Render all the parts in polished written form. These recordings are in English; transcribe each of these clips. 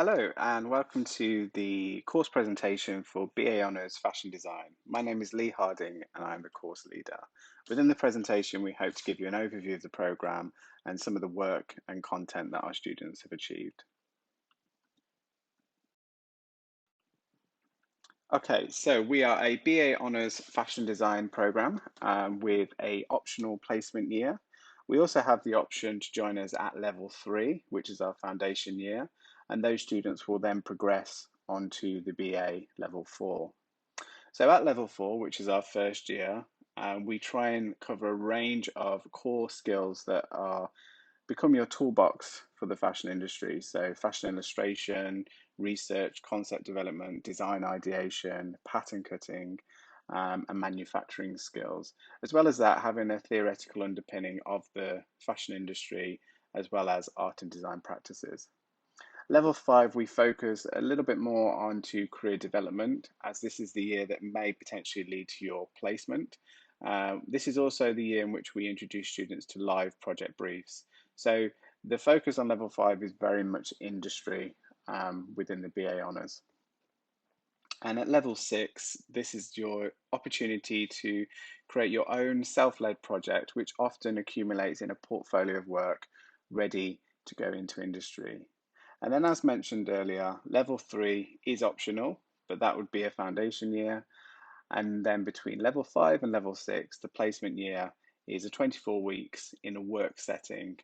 Hello and welcome to the course presentation for BA Honours Fashion Design. My name is Lee Harding and I'm the course leader. Within the presentation, we hope to give you an overview of the programme and some of the work and content that our students have achieved. Okay, so we are a BA Honours Fashion Design programme with a optional placement year. We also have the option to join us at level 3, which is our foundation year, and those students will then progress onto the BA level 4. So at level 4, which is our first year, we try and cover a range of core skills that are become your toolbox for the fashion industry. So fashion illustration, research, concept development, design ideation, pattern cutting, and manufacturing skills. As well as that, having a theoretical underpinning of the fashion industry, as well as art and design practices. Level 5, we focus a little bit more onto career development, as this is the year that may potentially lead to your placement. This is also the year in which we introduce students to live project briefs. So the focus on level 5 is very much industry within the BA Honours. And at level 6, this is your opportunity to create your own self-led project, which often accumulates in a portfolio of work ready to go into industry. And then, as mentioned earlier, level 3 is optional, but that would be a foundation year. And then between level 5 and level 6, the placement year is a 24 weeks in a work setting,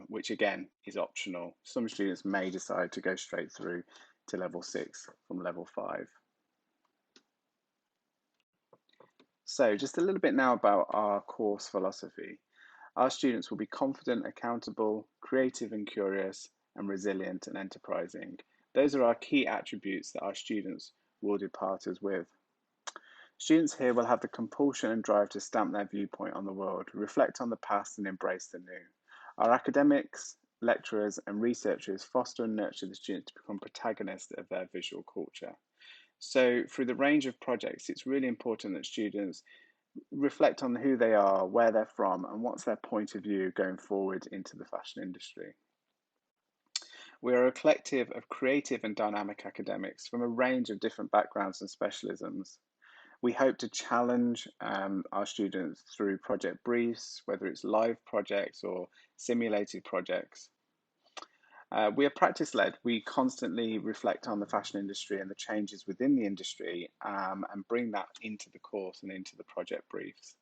which again is optional. Some students may decide to go straight through to level 6 from level 5. So just a little bit now about our course philosophy. Our students will be confident, accountable, creative and curious, and resilient and enterprising. Those are our key attributes that our students will depart us with. Students here will have the compulsion and drive to stamp their viewpoint on the world, reflect on the past and embrace the new. Our academics, lecturers and researchers foster and nurture the students to become protagonists of their visual culture. So through the range of projects, it's really important that students reflect on who they are, where they're from, and what's their point of view going forward into the fashion industry. We are a collective of creative and dynamic academics from a range of different backgrounds and specialisms. We hope to challenge our students through project briefs, whether it's live projects or simulated projects. We are practice-led. We constantly reflect on the fashion industry and the changes within the industry and bring that into the course and into the project briefs.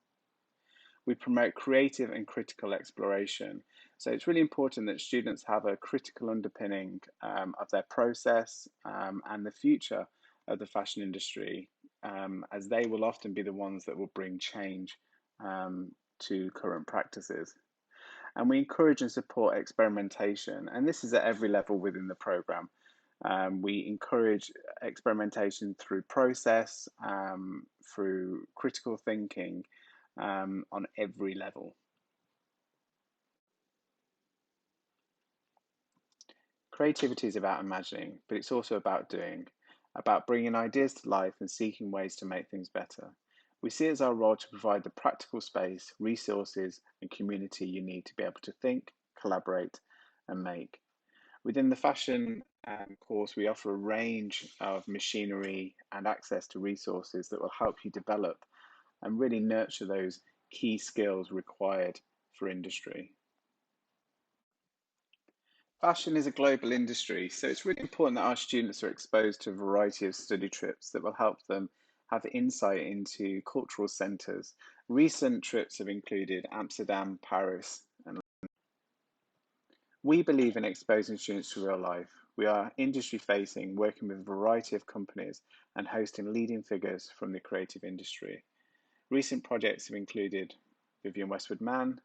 We promote creative and critical exploration. So it's really important that students have a critical underpinning of their process and the future of the fashion industry, as they will often be the ones that will bring change to current practices. And we encourage and support experimentation, and this is at every level within the programme. We encourage experimentation through process, through critical thinking on every level. Creativity is about imagining, but it's also about doing, about bringing ideas to life and seeking ways to make things better. We see it as our role to provide the practical space, resources, and community you need to be able to think, collaborate, and make. Within the fashion course, we offer a range of machinery and access to resources that will help you develop and really nurture those key skills required for industry. Fashion is a global industry, so it's really important that our students are exposed to a variety of study trips that will help them have insight into cultural centres. Recent trips have included Amsterdam, Paris, and we believe in exposing students to real life. We are industry facing, working with a variety of companies and hosting leading figures from the creative industry. Recent projects have included Vivienne Westwood Mann,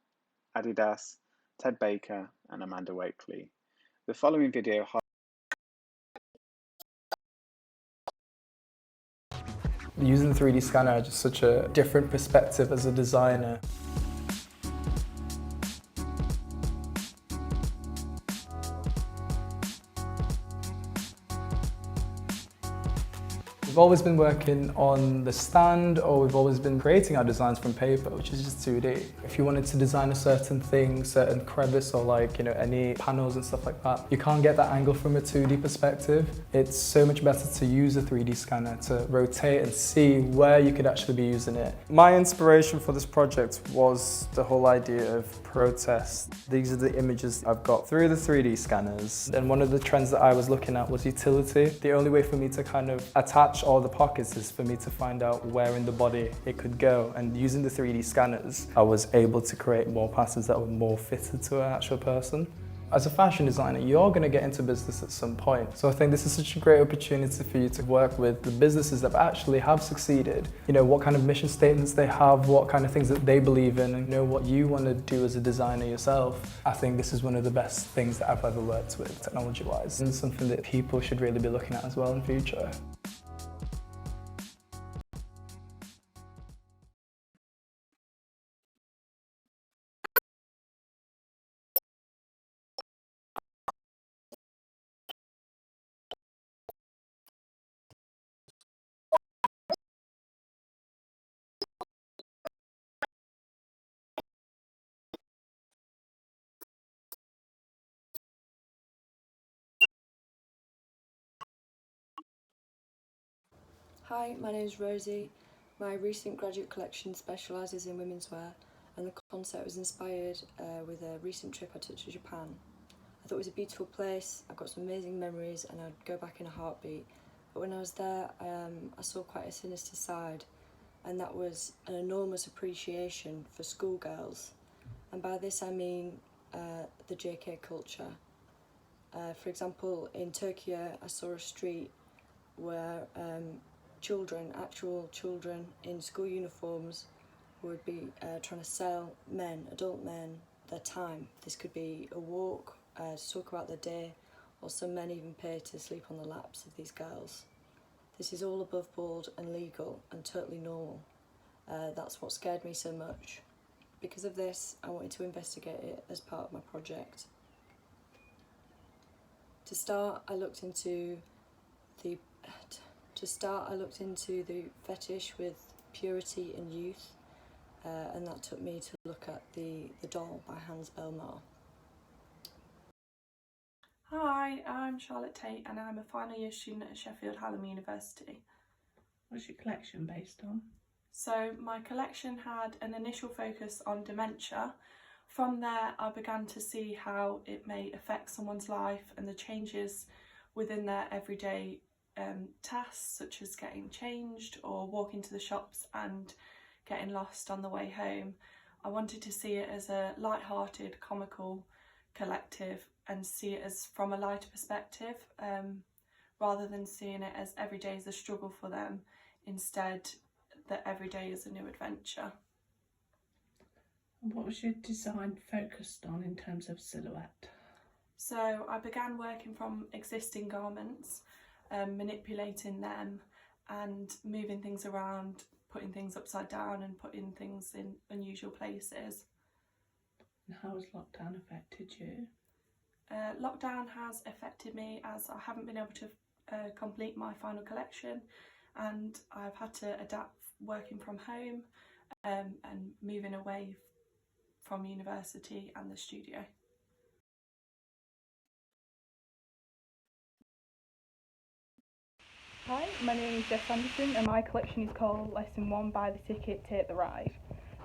Adidas, Ted Baker, and Amanda Wakely. The following video Using the 3D scanner is just such a different perspective as a designer. We've always been working on the stand, or we've always been creating our designs from paper, which is just 2D. If you wanted to design a certain thing, certain crevice or like, any panels and stuff like that, you can't get that angle from a 2D perspective. It's so much better to use a 3D scanner to rotate and see where you could actually be using it. My inspiration for this project was the whole idea of protest. These are the images I've got through the 3D scanners. And one of the trends that I was looking at was utility. The only way for me to kind of attach all the pockets is for me to find out where in the body it could go. And using the 3D scanners, I was able to create more patterns that were more fitted to an actual person. As a fashion designer, you're going to get into business at some point. So I think this is such a great opportunity for you to work with the businesses that actually have succeeded. What kind of mission statements they have, what kind of things that they believe in, and what you want to do as a designer yourself. I think this is one of the best things that I've ever worked with, technology-wise, and something that people should really be looking at as well in the future. Hi, my name is Rosie. My recent graduate collection specialises in women's wear, and the concept was inspired with a recent trip I took to Japan. I thought it was a beautiful place, I've got some amazing memories and I'd go back in a heartbeat. But when I was there, I saw quite a sinister side, and that was an enormous appreciation for schoolgirls. And by this I mean the JK culture. For example, in Tokyo I saw a street where actual children in school uniforms would be trying to sell adult men, their time. This could be a walk, to talk about their day, or some men even pay to sleep on the laps of these girls. This is all above board and legal and totally normal. That's what scared me so much. Because of this, I wanted to investigate it as part of my project. To start, I looked into the fetish with purity and youth, and that took me to look at the Doll by Hans Elmar. Hi, I'm Charlotte Tate and I'm a final year student at Sheffield Hallam University. What's your collection based on? So my collection had an initial focus on dementia. From there I began to see how it may affect someone's life and the changes within their everyday tasks, such as getting changed or walking to the shops and getting lost on the way home. I wanted to see it as a light-hearted, comical collective and see it as from a lighter perspective, rather than seeing it as every day is a struggle for them. Instead, that every day is a new adventure. And what was your design focused on in terms of silhouette? So I began working from existing garments, manipulating them and moving things around, putting things upside down and putting things in unusual places. And how has lockdown affected you? Lockdown has affected me as I haven't been able to complete my final collection, and I've had to adapt working from home and moving away from university and the studio. Hi, my name is Jess Anderson and my collection is called Lesson 1 Buy the Ticket, Take the Ride.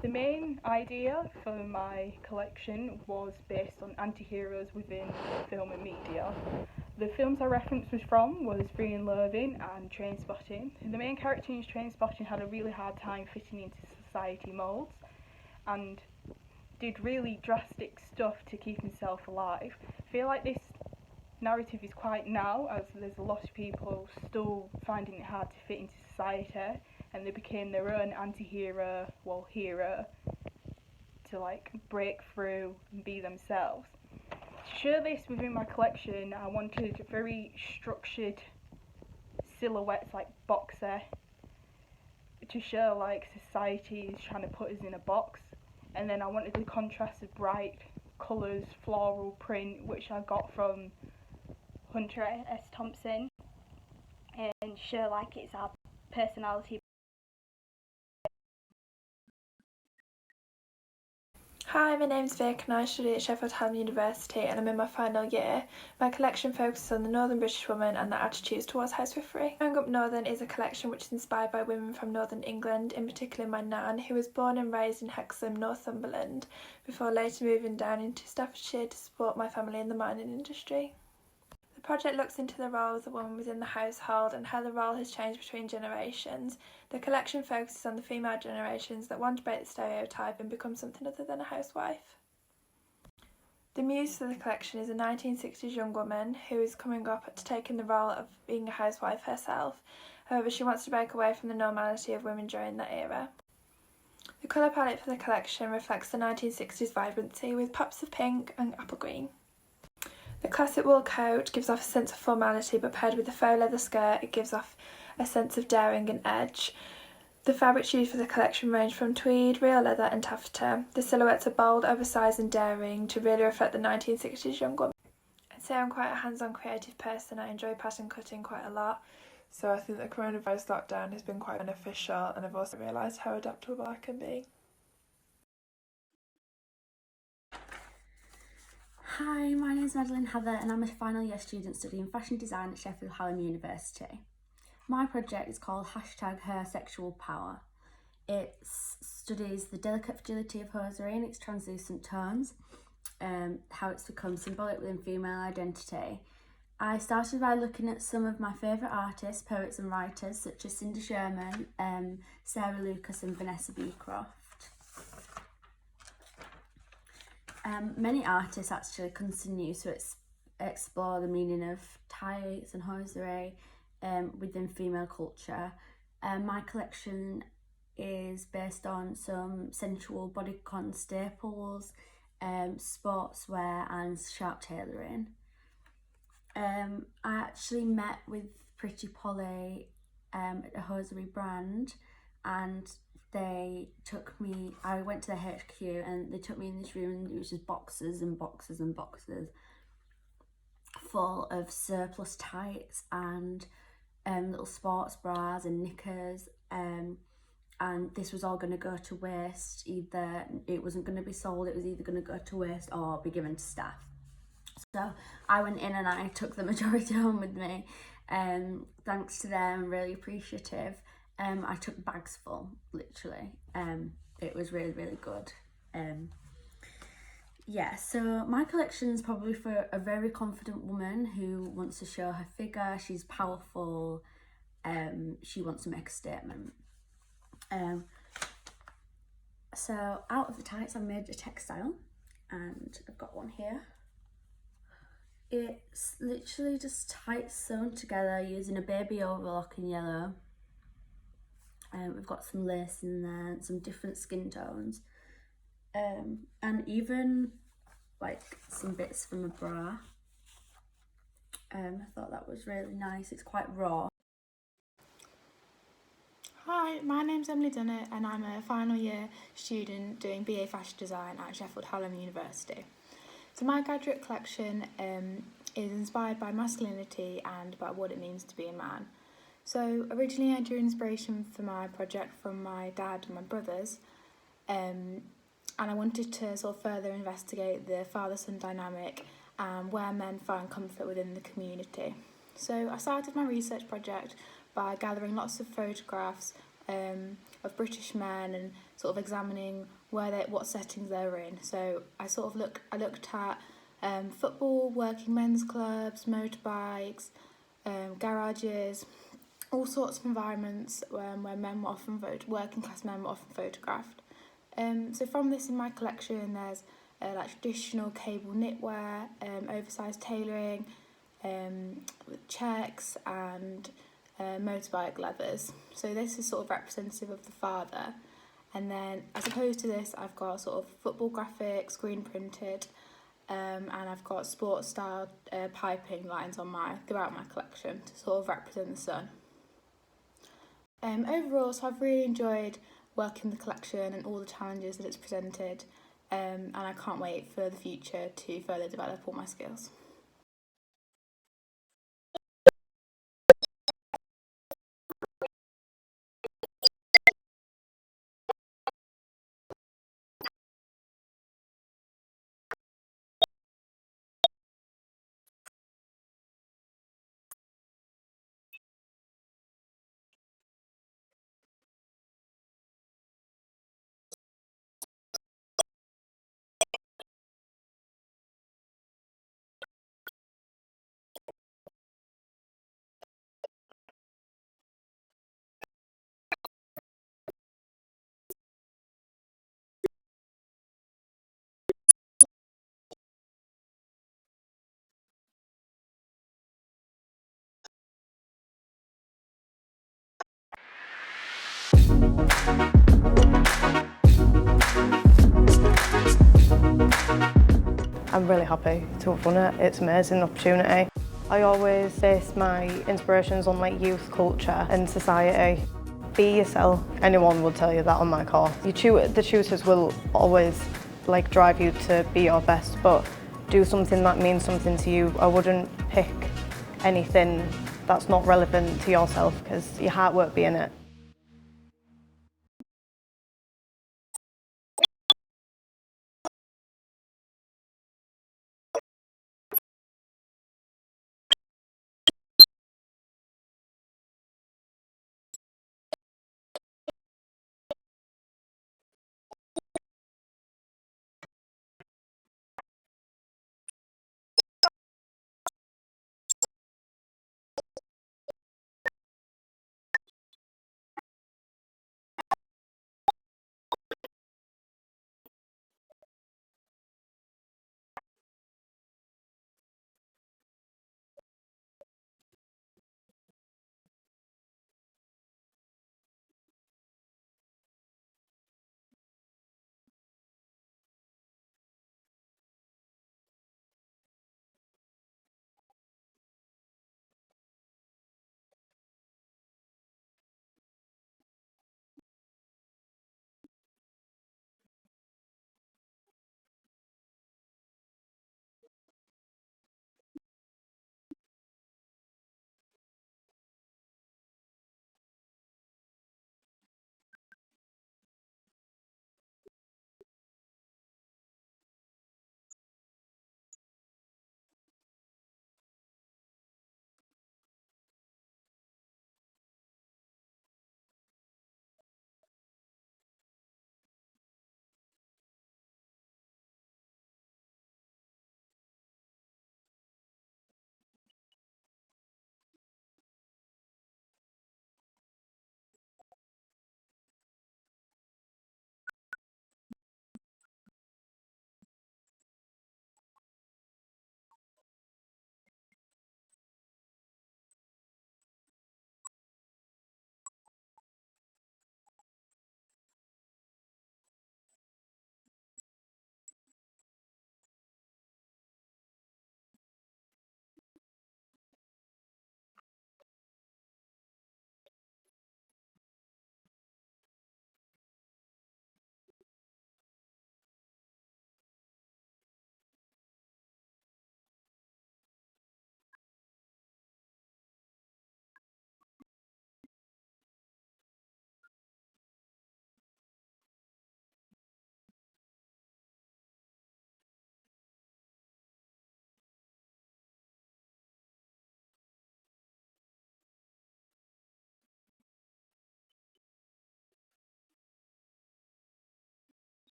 The main idea for my collection was based on anti-heroes within film and media. The films I referenced was Free and Loathing and Trainspotting. The main character in Trainspotting had a really hard time fitting into society moulds and did really drastic stuff to keep himself alive. I feel like this narrative is quite now, as there's a lot of people still finding it hard to fit into society, and they became their own anti-hero, hero, to break through and be themselves. To show this within my collection, I wanted very structured silhouettes like boxer, to show society is trying to put us in a box, and then I wanted the contrast of bright colours, floral print, which I got from Hunter S. Thompson. and show like it's our personality. Hi, my name's Vic and I study at Sheffield Hallam University and I'm in my final year. My collection focuses on the Northern British woman and their attitudes towards housewifery. Growing Up Northern is a collection which is inspired by women from Northern England, in particular my nan, who was born and raised in Hexham, Northumberland, before later moving down into Staffordshire to support my family in the mining industry. The project looks into the role of the woman within the household and how the role has changed between generations. The collection focuses on the female generations that want to break the stereotype and become something other than a housewife. The muse for the collection is a 1960s young woman who is coming up to taking the role of being a housewife herself. However, she wants to break away from the normality of women during that era. The colour palette for the collection reflects the 1960s vibrancy with pops of pink and apple green. The classic wool coat gives off a sense of formality, but paired with the faux leather skirt it gives off a sense of daring and edge. The fabrics used for the collection range from tweed, real leather and taffeta. The silhouettes are bold, oversized and daring to really reflect the 1960s young woman. I'd say I'm quite a hands-on creative person. I enjoy pattern cutting quite a lot, so I think the coronavirus lockdown has been quite beneficial, and I've also realised how adaptable I can be. Hi, my name is Madeline Heather and I'm a final year student studying fashion design at Sheffield Hallam University. My project is called #Her Sexual Power. It studies the delicate fragility of hosiery and its translucent tones, how it's become symbolic within female identity. I started by looking at some of my favourite artists, poets and writers such as Cindy Sherman, Sarah Lucas and Vanessa Beecroft. Many artists actually continue to explore the meaning of tights and hosiery within female culture. My collection is based on some sensual bodycon staples, sportswear and sharp tailoring. I actually met with Pretty Polly at a hosiery brand, and I went to the HQ and they took me in this room and it was just boxes and boxes and boxes full of surplus tights and little sports bras and knickers, and this was all going to go to waste. Either it wasn't going to be sold, it was either going to go to waste or be given to staff. So I went in and I took the majority home with me, thanks to them, really appreciative. I took bags full, literally. It was really, really good. Yeah, so my collection is probably for a very confident woman who wants to show her figure. She's powerful. She wants to make a statement. So out of the tights, I made a textile, and I've got one here. It's literally just tights sewn together using a baby overlock in yellow. We've got some lace in there and some different skin tones, and even like some bits from a bra. I thought that was really nice. It's quite raw. Hi, my name's Emily Dunnett and I'm a final year student doing BA Fashion Design at Sheffield Hallam University. So my graduate collection is inspired by masculinity and about what it means to be a man. So originally I drew inspiration for my project from my dad and my brothers, and I wanted to sort of further investigate the father-son dynamic and where men find comfort within the community. So I started my research project by gathering lots of photographs of British men and sort of examining what settings they were in. So I looked at football, working men's clubs, motorbikes, garages, all sorts of environments where men were often working class men were often photographed. So from this in my collection, there's like traditional cable knitwear, oversized tailoring, with checks and motorbike leathers. So this is sort of representative of the father. And then as opposed to this, I've got sort of football graphics, screen printed, and I've got sports style piping lines throughout my collection to sort of represent the sun. Overall, so I've really enjoyed working the collection and all the challenges that it's presented, and I can't wait for the future to further develop all my skills. I'm really happy to have won it. It's an amazing opportunity. I always base my inspirations on like youth culture and society. Be yourself. Anyone will tell you that on my course. The tutors will always like drive you to be your best, but do something that means something to you. I wouldn't pick anything that's not relevant to yourself because your heart won't be in it.